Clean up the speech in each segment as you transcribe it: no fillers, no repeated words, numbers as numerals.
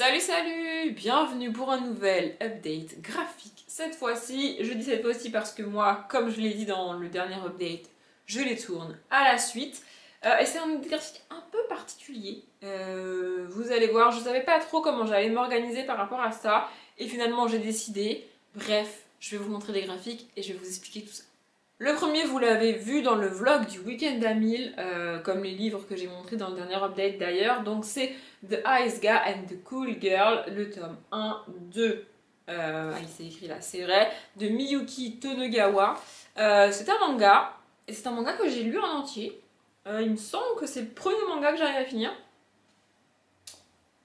Salut salut, bienvenue pour un nouvel update graphique. Cette fois-ci, je dis cette fois-ci parce que moi, comme je l'ai dit dans le dernier update, je les tourne à la suite. Et c'est un update graphique un peu particulier. Vous allez voir, je savais pas trop comment j'allais m'organiser par rapport à ça. Et finalement, j'ai décidé. Bref, je vais vous montrer des graphiques et je vais vous expliquer tout ça. Le premier, vous l'avez vu dans le vlog du week-end à 1000, comme les livres que j'ai montrés dans le dernier update d'ailleurs. Donc c'est The Ice Guy and the Cool Girl, le tome 1, 2, il s'est écrit là, c'est vrai, de Miyuki Tonegawa. C'est un manga, et c'est un manga que j'ai lu en entier. Il me semble que c'est le premier manga que j'arrive à finir.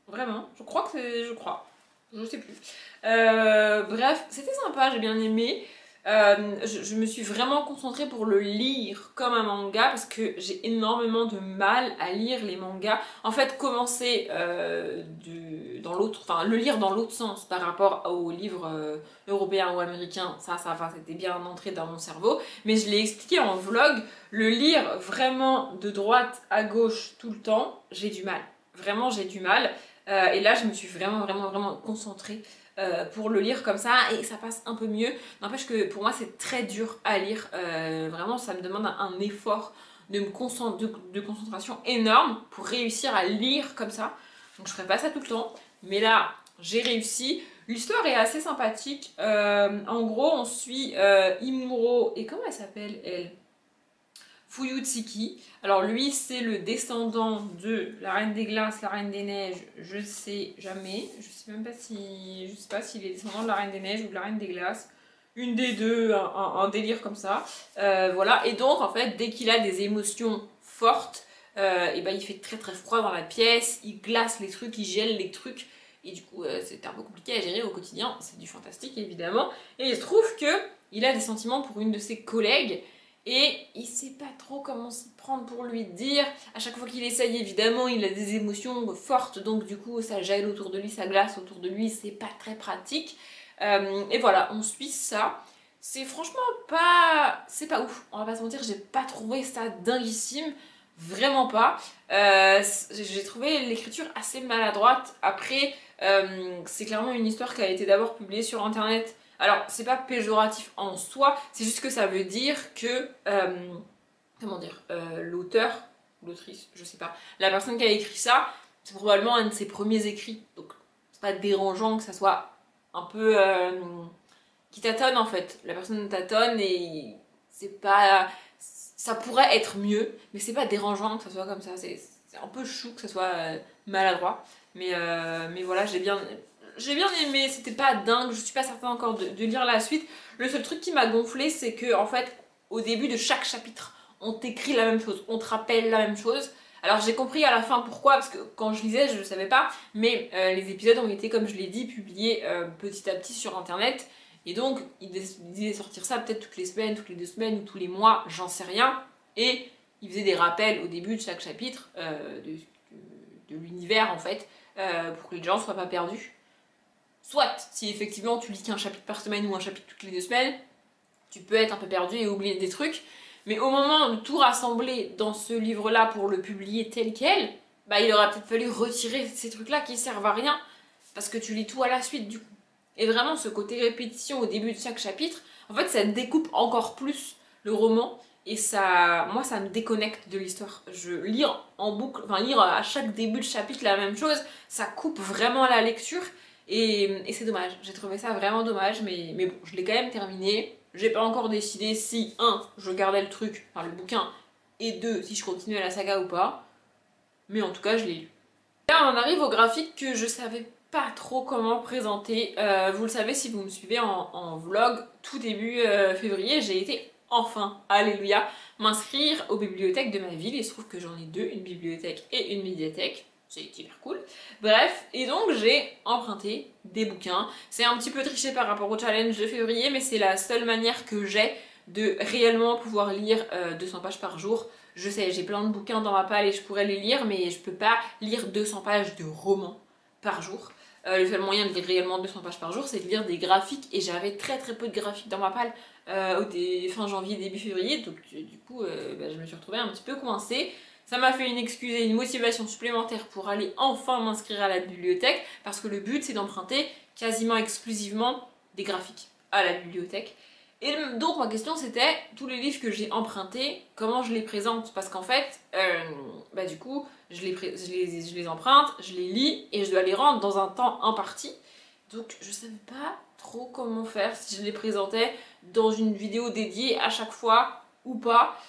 Vraiment, je crois que c'est... je sais plus. Bref, c'était sympa, j'ai bien aimé. Je me suis vraiment concentrée pour le lire comme un manga parce que j'ai énormément de mal à lire les mangas. En fait, commencer dans l'autre, enfin le lire dans l'autre sens par rapport aux livres européens ou américains, ça c'était bien entré dans mon cerveau. Mais je l'ai expliqué en vlog, le lire vraiment de droite à gauche tout le temps, j'ai du mal. Vraiment, j'ai du mal. Et là, je me suis vraiment concentrée pour le lire comme ça et ça passe un peu mieux. N'empêche que pour moi c'est très dur à lire, vraiment ça me demande un effort de concentration énorme pour réussir à lire comme ça. Donc je ferai pas ça tout le temps, mais là j'ai réussi. L'histoire est assez sympathique. En gros on suit Imuro et comment elle s'appelle elle, Fuyutsiki. Alors lui c'est le descendant de la Reine des Glaces, la Reine des Neiges, je sais jamais, je sais même pas si, je sais pas s'il est descendant de la Reine des Neiges ou de la Reine des Glaces, une des deux, un délire comme ça. Voilà, et donc en fait dès qu'il a des émotions fortes, et ben il fait très froid dans la pièce, il glace les trucs, il gèle les trucs, et du coup c'est un peu compliqué à gérer au quotidien, c'est du fantastique évidemment, et il se trouve que il a des sentiments pour une de ses collègues, et il sait pas trop comment s'y prendre pour lui dire. À chaque fois qu'il essaye, évidemment, il a des émotions fortes, donc du coup, ça gèle autour de lui, ça glace autour de lui, c'est pas très pratique. Et voilà, on suit ça. C'est franchement pas... c'est pas ouf, on va pas se mentir, j'ai pas trouvé ça dinguissime. Vraiment pas. J'ai trouvé l'écriture assez maladroite. Après, c'est clairement une histoire qui a été d'abord publiée sur internet. Alors, c'est pas péjoratif en soi, c'est juste que ça veut dire que, comment dire, l'auteur, l'autrice, je sais pas, la personne qui a écrit ça, c'est probablement un de ses premiers écrits. Donc, c'est pas dérangeant que ça soit un peu... qui tâtonne en fait. La personne tâtonne et c'est pas... ça pourrait être mieux, mais c'est pas dérangeant que ça soit comme ça. C'est un peu chou que ça soit maladroit. Mais voilà, j'ai bien aimé, c'était pas dingue, je suis pas certaine encore de lire la suite. Le seul truc qui m'a gonflé, c'est que en fait, au début de chaque chapitre, on t'écrit la même chose, on te rappelle la même chose. Alors j'ai compris à la fin pourquoi, parce que quand je lisais, je ne savais pas, mais les épisodes ont été, comme je l'ai dit, publiés petit à petit sur internet. Et donc, ils disaient sortir ça peut-être toutes les semaines, toutes les 2 semaines ou tous les mois, j'en sais rien. Et ils faisaient des rappels au début de chaque chapitre de l'univers en fait, pour que les gens ne soient pas perdus. Soit, si effectivement tu lis qu'un chapitre par semaine ou un chapitre toutes les 2 semaines, tu peux être un peu perdu et oublier des trucs. Mais au moment de tout rassembler dans ce livre-là pour le publier tel quel, bah il aurait peut-être fallu retirer ces trucs-là qui servent à rien, parce que tu lis tout à la suite du coup. Et vraiment ce côté répétition au début de chaque chapitre, en fait ça découpe encore plus le roman, et ça, moi ça me déconnecte de l'histoire. Je lire en boucle, enfin lire à chaque début de chapitre la même chose, ça coupe vraiment la lecture. Et c'est dommage, j'ai trouvé ça vraiment dommage, mais bon, je l'ai quand même terminé. J'ai pas encore décidé si, 1, je gardais le truc, enfin le bouquin, et 2, si je continuais la saga ou pas. Mais en tout cas, je l'ai lu. Là, on arrive au graphique que je savais pas trop comment présenter. Vous le savez si vous me suivez en vlog, tout début février, j'ai été enfin, alléluia, m'inscrire aux bibliothèques de ma ville. Il se trouve que j'en ai 2, une bibliothèque et une médiathèque. C'est hyper cool. Bref, et donc j'ai emprunté des bouquins. C'est un petit peu triché par rapport au challenge de février, mais c'est la seule manière que j'ai de réellement pouvoir lire 200 pages par jour. Je sais, j'ai plein de bouquins dans ma palle et je pourrais les lire, mais je peux pas lire 200 pages de romans par jour. Le seul moyen de lire réellement 200 pages par jour, c'est de lire des graphiques, et j'avais très peu de graphiques dans ma palle fin janvier, début février, donc du coup bah, je me suis retrouvée un petit peu coincée. Ça m'a fait une excuse et une motivation supplémentaire pour aller enfin m'inscrire à la bibliothèque, parce que le but c'est d'emprunter quasiment exclusivement des graphiques à la bibliothèque. Et donc ma question c'était, tous les livres que j'ai empruntés, comment je les présente? Parce qu'en fait, du coup, je les emprunte, je les lis et je dois les rendre dans un temps imparti. Donc je savais pas trop comment faire, si je les présentais dans une vidéo dédiée à chaque fois ou pas.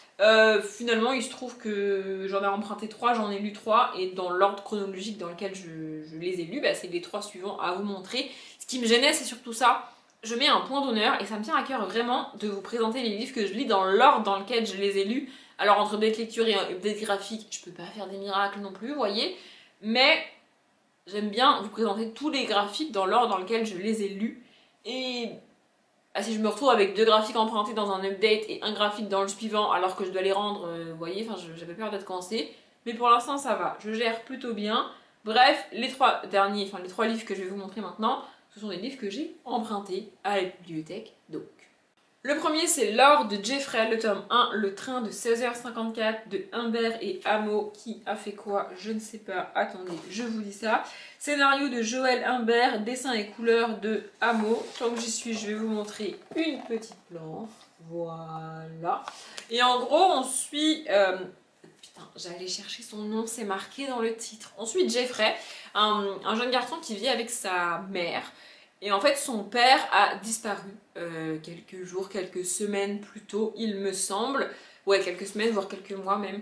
Finalement il se trouve que j'en ai emprunté 3, j'en ai lu 3 et dans l'ordre chronologique dans lequel je les ai lus, c'est les 3 suivants à vous montrer. Ce qui me gênait c'est surtout ça, je mets un point d'honneur et ça me tient à cœur vraiment de vous présenter les livres que je lis dans l'ordre dans lequel je les ai lus. Alors entre update lecture et update graphique, je peux pas faire des miracles non plus, vous voyez, mais j'aime bien vous présenter tous les graphiques dans l'ordre dans lequel je les ai lus. Et si je me retrouve avec 2 graphiques empruntés dans un update et un graphique dans le suivant alors que je dois les rendre, vous voyez, j'avais peur d'être coincée. Mais pour l'instant ça va, je gère plutôt bien. Bref, les 3 livres que je vais vous montrer maintenant, ce sont des livres que j'ai empruntés à la bibliothèque donc. Le premier c'est L'or de Jeffrey, le tome 1, le train de 16h54 de Humbert et Hameau. Qui a fait quoi? Je ne sais pas, attendez, je vous dis ça. Scénario de Joël Humbert, dessin et couleurs de Hameau. Tant que j'y suis, je vais vous montrer une petite planche. Voilà. Et en gros, on suit... putain, j'allais chercher son nom, c'est marqué dans le titre. On suit Jeffrey, un jeune garçon qui vit avec sa mère. Et en fait, son père a disparu quelques jours, quelques semaines plus tôt, il me semble. Ouais, quelques semaines, voire quelques mois même.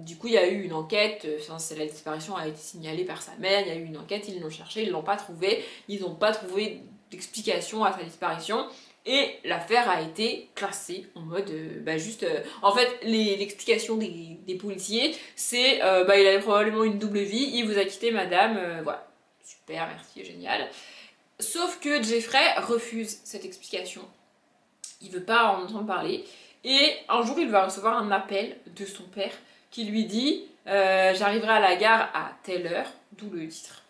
Du coup, il y a eu une enquête, la disparition a été signalée par sa mère, il y a eu une enquête, ils l'ont cherché, ils l'ont pas trouvé. Ils n'ont pas trouvé d'explication à sa disparition. Et l'affaire a été classée en mode en fait l'explication des policiers c'est il avait probablement une double vie, il vous a quitté madame, voilà, super, merci, génial. Sauf que Jeffrey refuse cette explication, il veut pas en entendre parler et un jour il va recevoir un appel de son père qui lui dit j'arriverai à la gare à telle heure, d'où le titre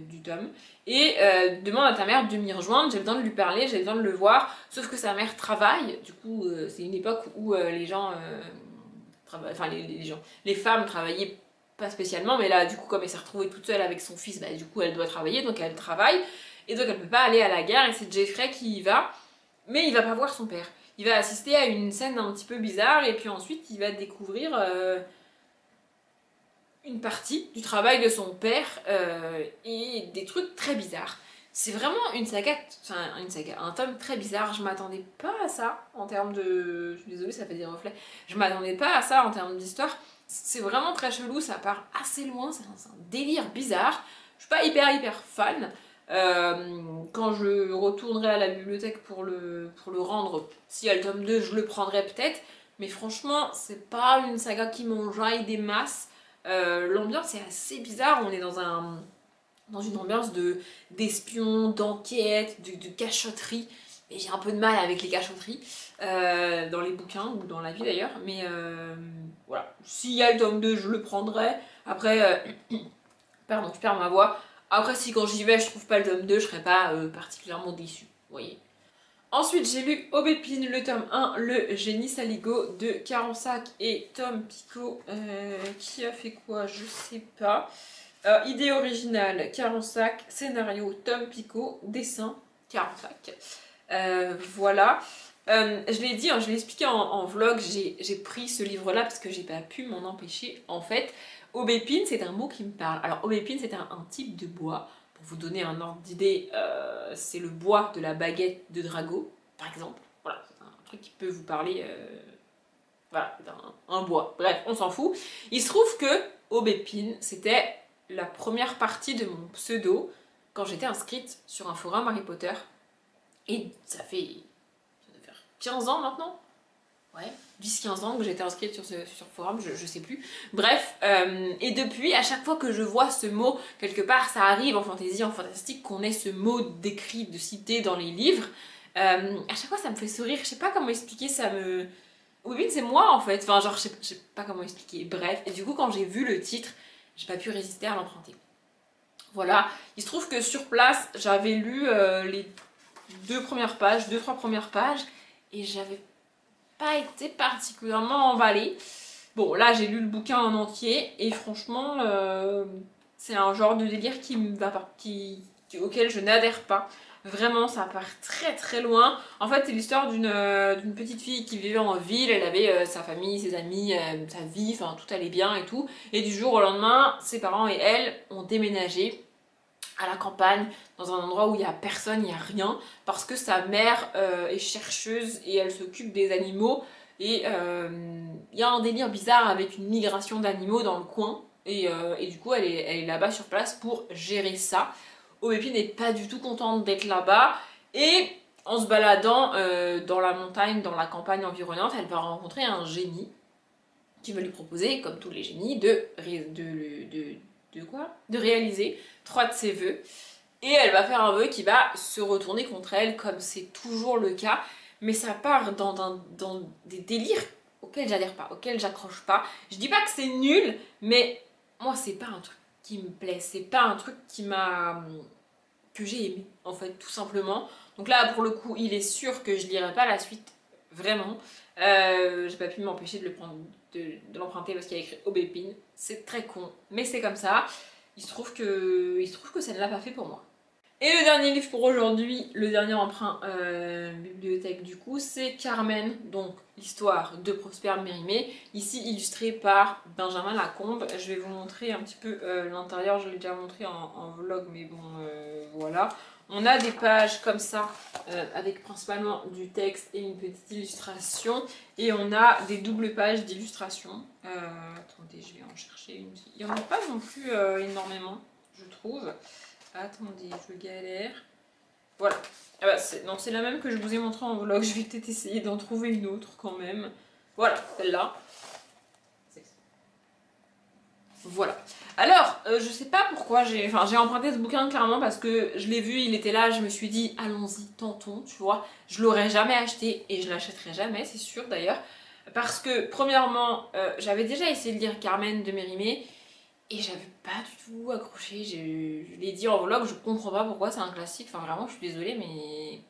du tome, et demande à ta mère de m'y rejoindre, j'ai besoin de lui parler, j'ai besoin de le voir, sauf que sa mère travaille, du coup c'est une époque où les gens, les femmes travaillaient pas spécialement, mais là du coup comme elle s'est retrouvée toute seule avec son fils, du coup elle doit travailler, donc elle travaille, et donc elle peut pas aller à la gare, et c'est Jeffrey qui y va, mais il va pas voir son père. Il va assister à une scène un petit peu bizarre, et puis ensuite il va découvrir une partie du travail de son père et des trucs très bizarres. C'est vraiment une saga, un tome très bizarre. Je m'attendais pas à ça en termes de... Je suis désolée, ça fait des reflets. Je m'attendais pas à ça en termes d'histoire. C'est vraiment très chelou, ça part assez loin, c'est un délire bizarre. Je suis pas hyper fan. Quand je retournerai à la bibliothèque pour le rendre, si y a le tome 2, je le prendrai peut-être. Mais franchement, c'est pas une saga qui m'enjaille des masses. L'ambiance est assez bizarre, on est dans une ambiance d'espion, d'enquête, de cachotterie. Et j'ai un peu de mal avec les cachotteries dans les bouquins ou dans la vie d'ailleurs. Mais voilà, s'il y a le tome 2, je le prendrai. Après, pardon, je perds ma voix. Après, si quand j'y vais, je trouve pas le tome 2, je serais pas particulièrement déçue, vous voyez. Ensuite, j'ai lu Aubépine, le tome 1, Le Génie Saligo de Carensac et Tom Picot. Qui a fait quoi? Je sais pas. Idée originale, Carensac. Scénario, Tom Picot. Dessin, Carensac. Voilà. Je l'ai dit, je l'ai expliqué en vlog, j'ai pris ce livre-là parce que j'ai pas pu m'en empêcher. En fait, aubépine, c'est un mot qui me parle. Alors, aubépine, c'est un type de bois. Pour vous donner un ordre d'idée, c'est le bois de la baguette de Drago, par exemple. Voilà, c'est un truc qui peut vous parler. Voilà, un bois. Bref, on s'en fout. Il se trouve que aubépine, c'était la première partie de mon pseudo quand j'étais inscrite sur un forum Harry Potter. Et ça doit faire 15 ans maintenant. Ouais, 10-15 ans que j'étais inscrite sur ce forum, je sais plus. Bref, et depuis, à chaque fois que je vois ce mot, quelque part, ça arrive en fantasy, en fantastique, qu'on ait ce mot décrit, de cité dans les livres, à chaque fois ça me fait sourire, je sais pas comment expliquer, ça me... Oui, c'est moi en fait, enfin genre, je sais pas comment expliquer, bref. Et du coup, quand j'ai vu le titre, j'ai pas pu résister à l'emprunter. Voilà, il se trouve que sur place, j'avais lu les 2-3 premières pages, et j'avais pas été particulièrement emballée. Bon, là j'ai lu le bouquin en entier et franchement, c'est un genre de délire qui me va pas, auquel je n'adhère pas. Vraiment, ça part très très loin. En fait, c'est l'histoire d'une petite fille qui vivait en ville. Elle avait sa famille, ses amis, sa vie, enfin tout allait bien et tout. Et du jour au lendemain, ses parents et elle ont déménagé à la campagne, dans un endroit où il n'y a personne, il n'y a rien, parce que sa mère est chercheuse et elle s'occupe des animaux. Et il y a un délire bizarre avec une migration d'animaux dans le coin. Et du coup, elle est là-bas sur place pour gérer ça. Aubépine n'est pas du tout contente d'être là-bas. Et en se baladant dans la montagne, dans la campagne environnante, elle va rencontrer un génie qui va lui proposer, comme tous les génies, de réaliser 3 de ses vœux. Et elle va faire un vœu qui va se retourner contre elle, comme c'est toujours le cas. Mais ça part dans des délires auxquels j'adhère pas, auxquels j'accroche pas. Je dis pas que c'est nul, mais moi c'est pas un truc qui me plaît, c'est pas un truc que j'ai aimé, en fait, tout simplement. Donc là, pour le coup, il est sûr que je lirai pas la suite, vraiment. J'ai pas pu m'empêcher de l'emprunter parce qu'il y a écrit Aubépine. C'est très con, mais c'est comme ça. Il se trouve que ça ne l'a pas fait pour moi. Et le dernier livre pour aujourd'hui, le dernier emprunt bibliothèque du coup, c'est Carmen, donc l'histoire de Prosper Mérimée, ici illustrée par Benjamin Lacombe. Je vais vous montrer un petit peu l'intérieur, je l'ai déjà montré en vlog, mais bon, voilà. On a des pages comme ça, avec principalement du texte et une petite illustration, et on a des doubles pages d'illustration. Attendez, je vais en chercher une. Il n'y en a pas non plus énormément, je trouve. Attendez, je galère. Voilà. Ah bah, c'est la même que je vous ai montré en vlog. Je vais peut-être essayer d'en trouver une autre quand même. Voilà, celle-là. Voilà. Alors, je sais pas pourquoi j'ai emprunté ce bouquin clairement parce que je l'ai vu, il était là, je me suis dit allons-y, tentons, tu vois. Je l'aurais jamais acheté et je l'achèterai jamais, c'est sûr d'ailleurs. Parce que, premièrement, j'avais déjà essayé de lire Carmen de Mérimée. Et j'avais pas du tout accroché, je l'ai dit en vlog, je comprends pas pourquoi c'est un classique, enfin vraiment je suis désolée mais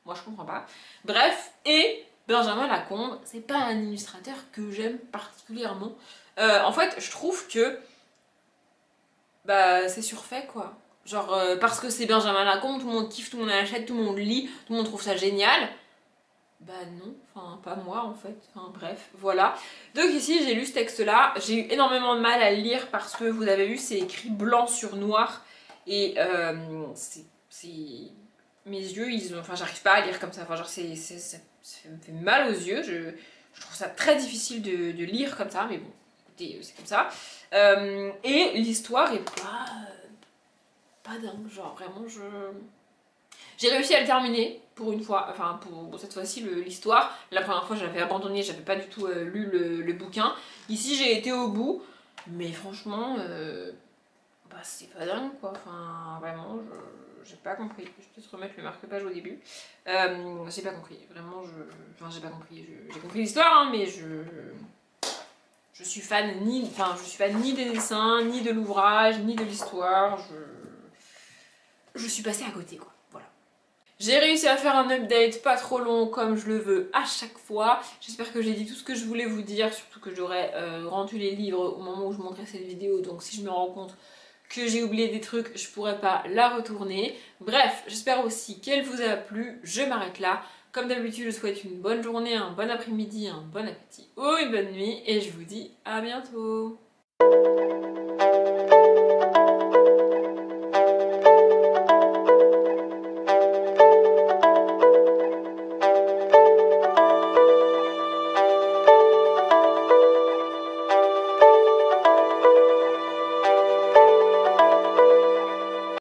moi je comprends pas. Bref, et Benjamin Lacombe, c'est pas un illustrateur que j'aime particulièrement. En fait je trouve que bah c'est surfait quoi. Genre parce que c'est Benjamin Lacombe, tout le monde kiffe, tout le monde achète, tout le monde lit, tout le monde trouve ça génial. Bah non, enfin pas moi en fait, enfin bref, voilà. Donc ici j'ai lu ce texte là, j'ai eu énormément de mal à le lire parce que vous avez vu c'est écrit blanc sur noir et mes yeux ils ont, enfin j'arrive pas à lire comme ça, enfin genre ça me fait mal aux yeux, je trouve ça très difficile de lire comme ça, mais bon écoutez c'est comme ça. Et l'histoire est pas dingue, genre vraiment j'ai réussi à le terminer pour une fois, enfin pour cette fois-ci l'histoire. La première fois j'avais abandonné, j'avais pas du tout lu le bouquin. Ici j'ai été au bout, mais franchement, bah c'est pas dingue quoi. Enfin vraiment, j'ai pas compris. Je vais peut-être remettre le marque-page au début. J'ai pas compris, vraiment, enfin j'ai pas compris. J'ai compris l'histoire, hein, mais je suis fan ni des dessins, ni de l'ouvrage, ni de l'histoire. Je suis passée à côté quoi. J'ai réussi à faire un update pas trop long comme je le veux à chaque fois. J'espère que j'ai dit tout ce que je voulais vous dire, surtout que j'aurais rendu les livres au moment où je montrais cette vidéo. Donc si je me rends compte que j'ai oublié des trucs, je pourrais pas la retourner. Bref, j'espère aussi qu'elle vous a plu. Je m'arrête là. Comme d'habitude, je vous souhaite une bonne journée, un bon après-midi, un bon appétit ou une bonne nuit. Et je vous dis à bientôt.